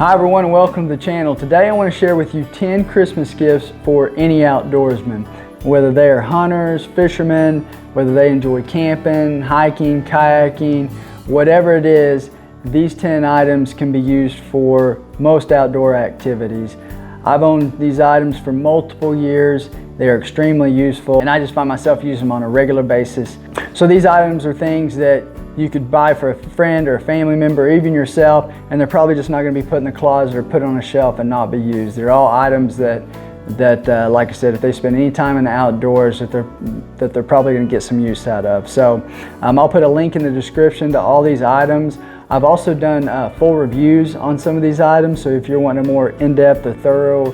Hi everyone, and welcome to the channel. Today I want to share with you 10 Christmas gifts for any outdoorsman. Whether they are hunters, fishermen, whether they enjoy camping, hiking, kayaking, whatever it is, these 10 items can be used for most outdoor activities. I've owned these items for multiple years. They are extremely useful, and I just find myself using them on a regular basis. So these items are things that you could buy for a friend or a family member, or even yourself, and they're probably just not going to be put in the closet or put on a shelf and not be used. They're all items that like I said, if they spend any time in the outdoors, that they're probably going to get some use out of. So I'll put a link in the description to all these items. I've also done full reviews on some of these items, so if you're wanting a more in-depth or thorough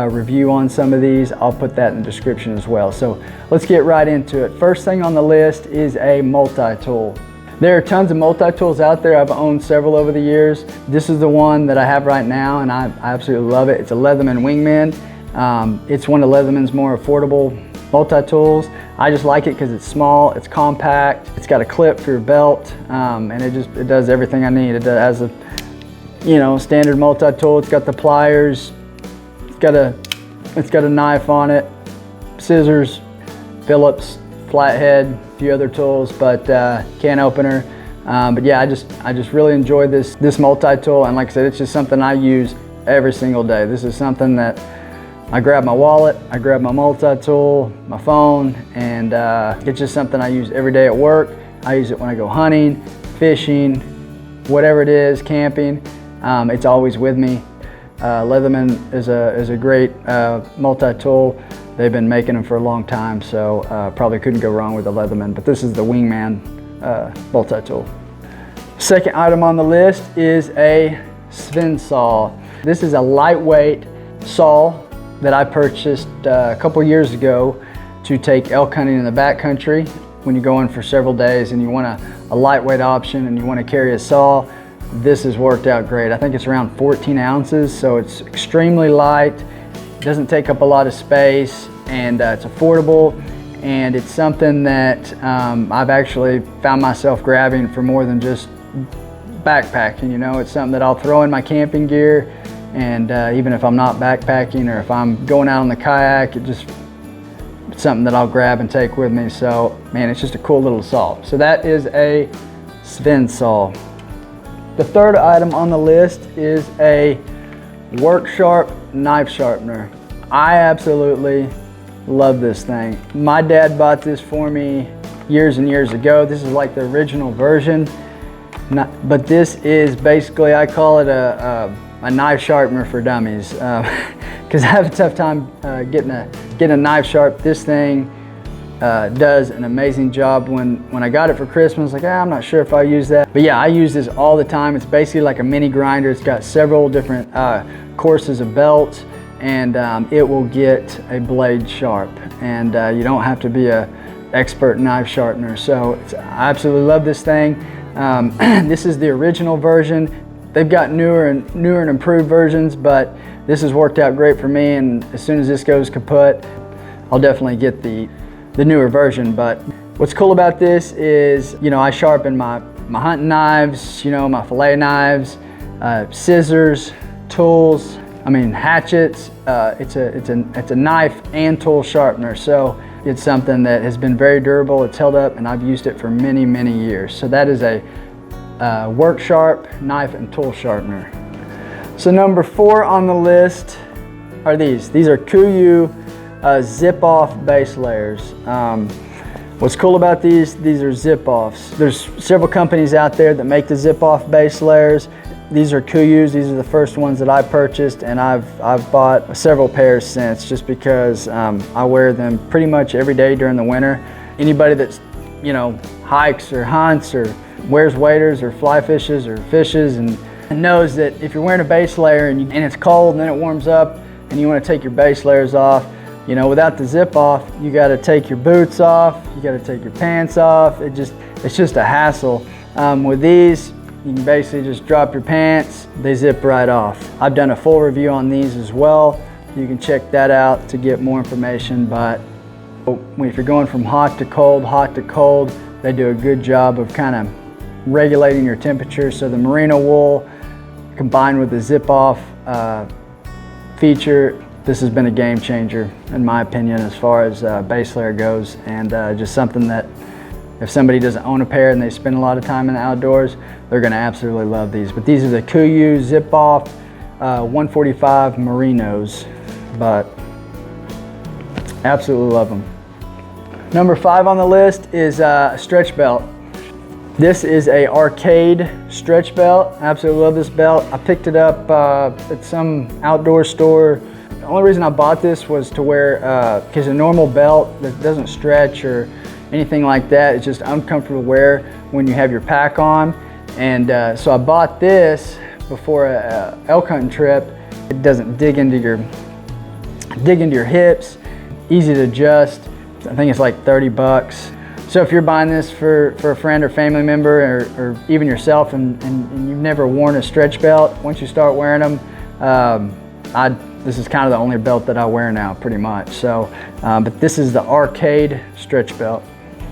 review on some of these, I'll put that in the description as well. So let's get right into it. First thing on the list is a multi-tool. There are tons of multi-tools out there. I've owned several over the years. This is the one that I have right now, and I absolutely love it. It's a LEATHERMAN WINGMAN. It's one of LEATHERMAN's more affordable multi-tools. I just like it because it's small, it's compact, it's got a clip for your belt, and it does everything I need. It has a standard multi-tool. It's got the pliers, it's got a knife on it, scissors, Phillips, flathead, a few other tools, but can opener. But yeah, I just really enjoy this multi-tool, and like I said, it's just something I use every single day. This is something that I grab my wallet, I grab my multi-tool, my phone, and it's just something I use every day at work. I use it when I go hunting, fishing, whatever it is, camping. It's always with me. LEATHERMAN is a great multi-tool. They've been making them for a long time, so probably couldn't go wrong with the LEATHERMAN, but this is the WINGMAN multi-tool. Second item on the list is a SVEN saw. This is a lightweight saw that I purchased a couple years ago to take elk hunting in the backcountry when you're going for several days and you want a lightweight option and you want to carry a saw. This has worked out great. I think it's around 14 ounces, so it's extremely light. Doesn't take up a lot of space, and it's affordable, and it's something that I've actually found myself grabbing for more than just backpacking. It's something that I'll throw in my camping gear, and even if I'm not backpacking or if I'm going out on the kayak, it's something that I'll grab and take with me. So man, it's just a cool little saw. So that is a SVEN saw. The third item on the list is a WorkSharp knife sharpener. I absolutely love this thing. My dad bought this for me years and years ago. This is like the original version, but this is basically, I call it a knife sharpener for dummies, because I have a tough time getting a knife sharp. This thing does an amazing job. When I got it for Christmas, like I'm not sure if I use that, but yeah, I use this all the time. It's basically like a mini grinder. It's got several different courses of belts, and it will get a blade sharp, and you don't have to be an expert knife sharpener. So I absolutely love this thing. This is the original version. They've got newer and improved versions, but this has worked out great for me, and as soon as this goes kaput, I'll definitely get the newer version. But what's cool about this is, I sharpen my hunting knives, my fillet knives, scissors, tools, hatchets. It's a knife and tool sharpener, so it's something that has been very durable. It's held up, and I've used it for many, many years. So that is a WorkSharp knife and tool sharpener. So number 4 on the list are these. These are KUIU zip-off base layers. What's cool about these are zip-offs. There's several companies out there that make the zip-off base layers. These are KUIU's. These are the first ones that I purchased, and I've bought several pairs since, just because I wear them pretty much every day during the winter. Anybody that's hikes or hunts or wears waders or fly fishes or fishes and knows that if you're wearing a base layer and it's cold and then it warms up and you want to take your base layers off, without the zip off, you got to take your boots off, you got to take your pants off. It's just a hassle. With these, you can basically just drop your pants, they zip right off. I've done a full review on these as well. You can check that out to get more information, but if you're going from hot to cold, they do a good job of kind of regulating your temperature. So the merino wool combined with the zip off feature, this has been a game changer in my opinion as far as base layer goes, and just something that if somebody doesn't own a pair and they spend a lot of time in the outdoors, they're going to absolutely love these. But these are the KUIU zip off 145 Merinos, but absolutely love them. Number 5 on the list is a stretch belt. This is a arcade stretch belt. Absolutely love this belt. I picked it up at some outdoor store. The only reason I bought this was to wear, because a normal belt that doesn't stretch or anything like that, it's just uncomfortable to wear when you have your pack on. And so I bought this before a elk hunting trip. It doesn't dig into your hips, easy to adjust. I think it's like 30 bucks. So if you're buying this for a friend or family member or even yourself and you've never worn a stretch belt, once you start wearing them, this is kind of the only belt that I wear now pretty much. So, but this is the arcade stretch belt.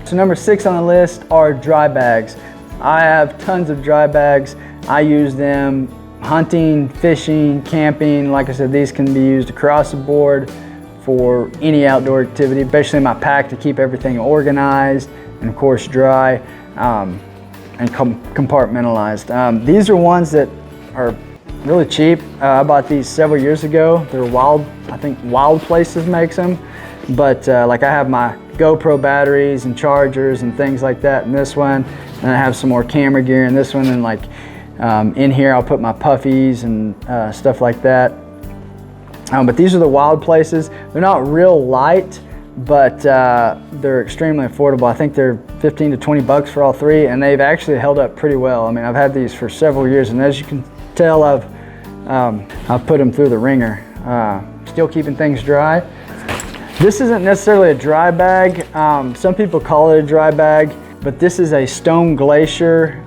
So number 6 on the list are dry bags. I have tons of dry bags. I use them hunting, fishing, camping. Like I said, these can be used across the board for any outdoor activity, especially my pack to keep everything organized and of course dry and compartmentalized. These are ones that are really cheap. I bought these several years ago. They're Wild, I think Wild Places makes them. But like I have my GoPro batteries and chargers and things like that in this one. And I have some more camera gear in this one. And like in here I'll put my puffies and stuff like that. But these are the Wild Places. They're not real light, but they're extremely affordable. I think they're 15 to 20 bucks for all three, and they've actually held up pretty well. I mean, I've had these for several years, and as you can tell, I've put them through the ringer. Still keeping things dry. This isn't necessarily a dry bag. Some people call it a dry bag, but this is a Stone Glacier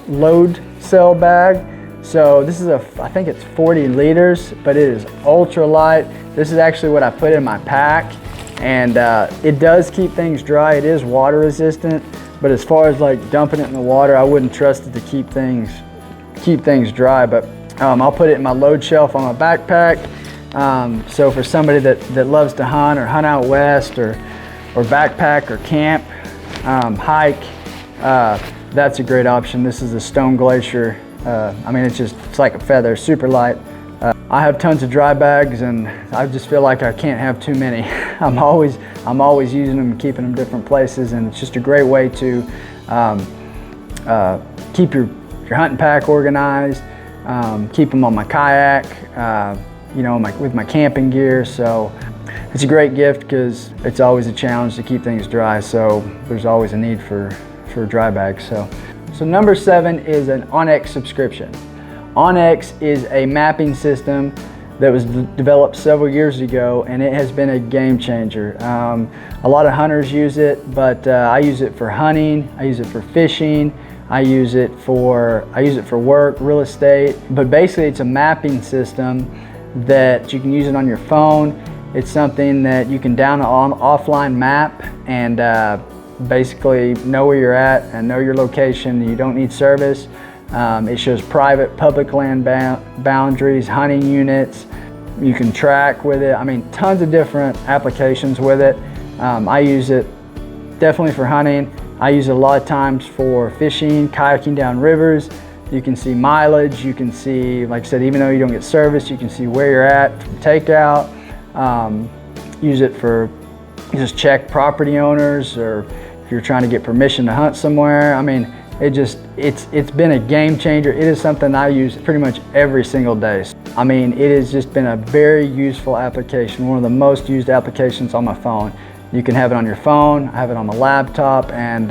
load cell bag. So this is I think it's 40 liters, but it is ultra light. This is actually what I put in my pack, and it does keep things dry. It is water resistant, but as far as like dumping it in the water, I wouldn't trust it to keep things dry. But I'll put it in my load shelf on my backpack. So for somebody that loves to hunt or hunt out west or backpack or camp, hike, that's a great option. This is a Stone Glacier. I mean, it's like a feather, super light. I have tons of dry bags, and I just feel like I can't have too many. I'm always using them and keeping them different places, and it's just a great way to keep your hunting pack organized, keep them on my kayak, you know, with my camping gear. So it's a great gift because it's always a challenge to keep things dry. So there's always a need for dry bags. So number 7 is an onX subscription. onX is a mapping system that was developed several years ago, and it has been a game changer. A lot of hunters use it, but I use it for hunting, I use it for fishing, I use it for work, real estate. But basically it's a mapping system that you can use it on your phone. It's something that you can download an offline map and basically know where you're at and know your location. You don't need service. It shows private, public land boundaries, hunting units. You can track with it. I mean, tons of different applications with it. I use it definitely for hunting. I use it a lot of times for fishing, kayaking down rivers. You can see mileage. You can see, like I said, even though you don't get service, you can see where you're at from takeout. Use it for just check property owners, or if you're trying to get permission to hunt somewhere. I mean, it's been a game changer. It is something I use pretty much every single day. I mean, it has just been a very useful application, one of the most used applications on my phone. You can have it on your phone, I have it on my laptop, and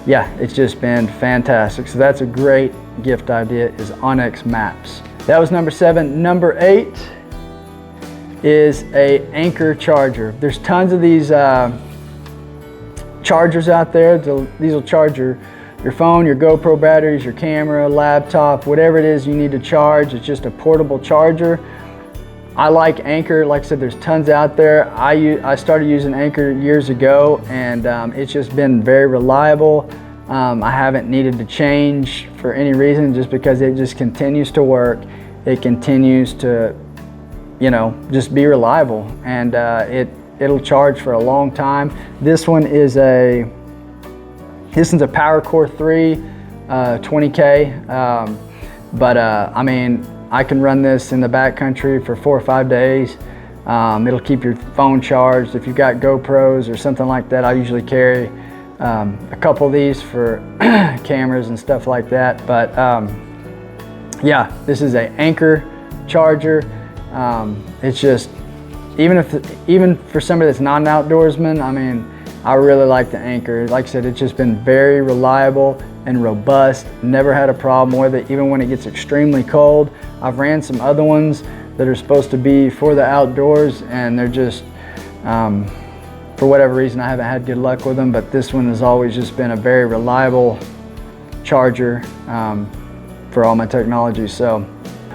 yeah, it's just been fantastic. So that's a great gift idea, is onX Maps. That was number 7. Number 8 is a ANKER charger. There's tons of these chargers out there. These will charge your phone, your GoPro batteries, your camera, laptop, whatever it is you need to charge. It's just a portable charger. I like ANKER. Like I said, there's tons out there. I started using ANKER years ago, and it's just been very reliable. I haven't needed to change for any reason, just because it just continues to work. It continues to, you know, just be reliable, and it'll charge for a long time. This one's a Power Core 3 20K, but I mean, I can run this in the backcountry for 4 or 5 days. It'll keep your phone charged. If you've got GoPros or something like that, I usually carry a couple of these for cameras and stuff like that. But yeah, this is an ANKER charger. It's just, even for somebody that's not an outdoorsman, I mean, I really like the ANKER. Like I said, it's just been very reliable and robust. Never had a problem with it, even when it gets extremely cold. I've ran some other ones that are supposed to be for the outdoors, and they're just, for whatever reason, I haven't had good luck with them, but this one has always just been a very reliable charger for all my technology. So,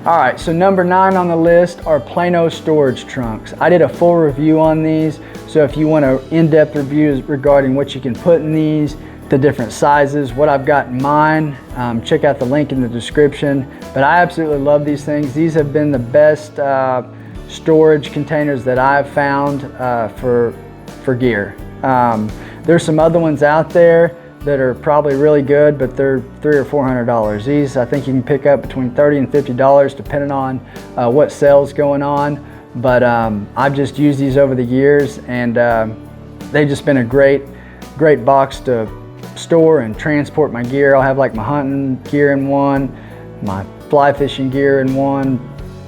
all right, so number 9 on the list are Plano storage trunks. I did a full review on these, so if you want an in-depth review regarding what you can put in these, the different sizes, what I've got in mine, check out the link in the description. But I absolutely love these things. These have been the best storage containers that I've found for gear. There's some other ones out there that are probably really good, but they're $300 or $400. These, I think you can pick up between $30 and $50 depending on what sale's going on. But I've just used these over the years, and they've just been a great box to store and transport my gear. I'll have like my hunting gear in one, my fly fishing gear in one,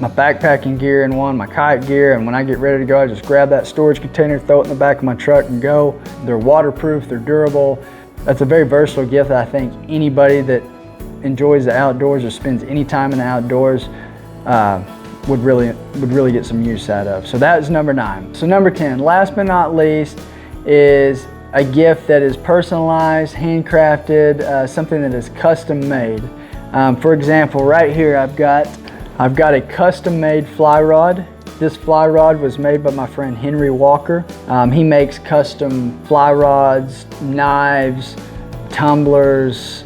my backpacking gear in one, my kayak gear, and when I get ready to go, I just grab that storage container, throw it in the back of my truck and go. They're waterproof, they're durable. That's a very versatile gift that I think anybody that enjoys the outdoors or spends any time in the outdoors would really get some use out of. So that is number 9. So number 10, last but not least, is a gift that is personalized, handcrafted, something that is custom made. For example, right here I've got a custom made fly rod. This fly rod was made by my friend Henry Walker. He makes custom fly rods, knives, tumblers,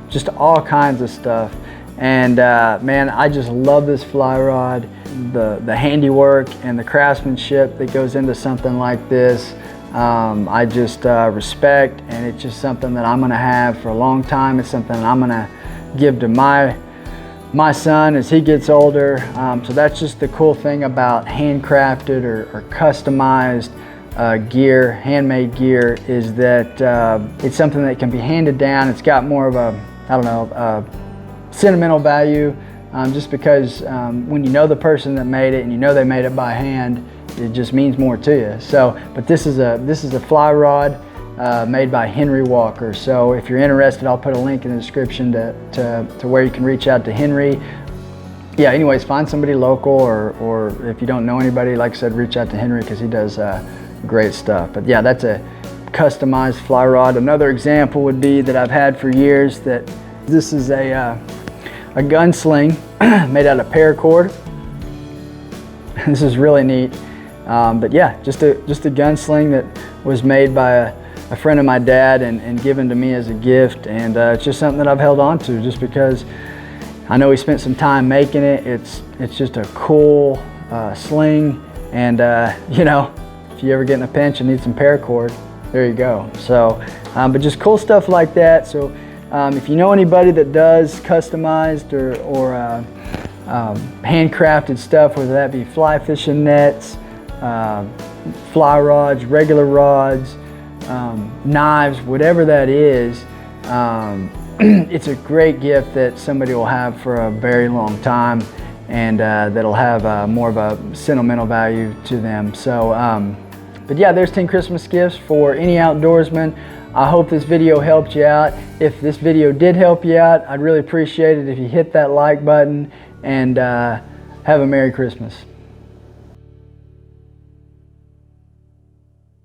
just all kinds of stuff. And man, I just love this fly rod. The handiwork and the craftsmanship that goes into something like this, I just respect, and it's just something that I'm gonna have for a long time. It's something I'm gonna give to my son as he gets older. So that's just the cool thing about handcrafted or customized gear, handmade gear, is that it's something that can be handed down. It's got more of a, I don't know, sentimental value, just because when you know the person that made it and you know they made it by hand, it just means more to you. So, but this is a fly rod made by Henry Walker. So if you're interested, I'll put a link in the description to where you can reach out to Henry. Yeah, anyways, find somebody local, or if you don't know anybody, like I said, reach out to Henry, because he does great stuff. But yeah, that's a customized fly rod. Another example would be that I've had for years, that this is a gunsling made out of paracord. This is really neat. But yeah, just a gunsling that was made by a friend of my dad and given to me as a gift, and it's just something that I've held on to, just because I know he spent some time making it. It's just a cool sling, and you know, if you ever get in a pinch and need some paracord, there you go. So, but just cool stuff like that. So if you know anybody that does customized or handcrafted stuff, whether that be fly fishing nets, fly rods, regular rods, knives, whatever that is, it's a great gift that somebody will have for a very long time, and that'll have more of a sentimental value to them. So, but yeah, there's 10 Christmas gifts for any outdoorsman. I hope this video helped you out. If this video did help you out, I'd really appreciate it if you hit that like button, and have a Merry Christmas.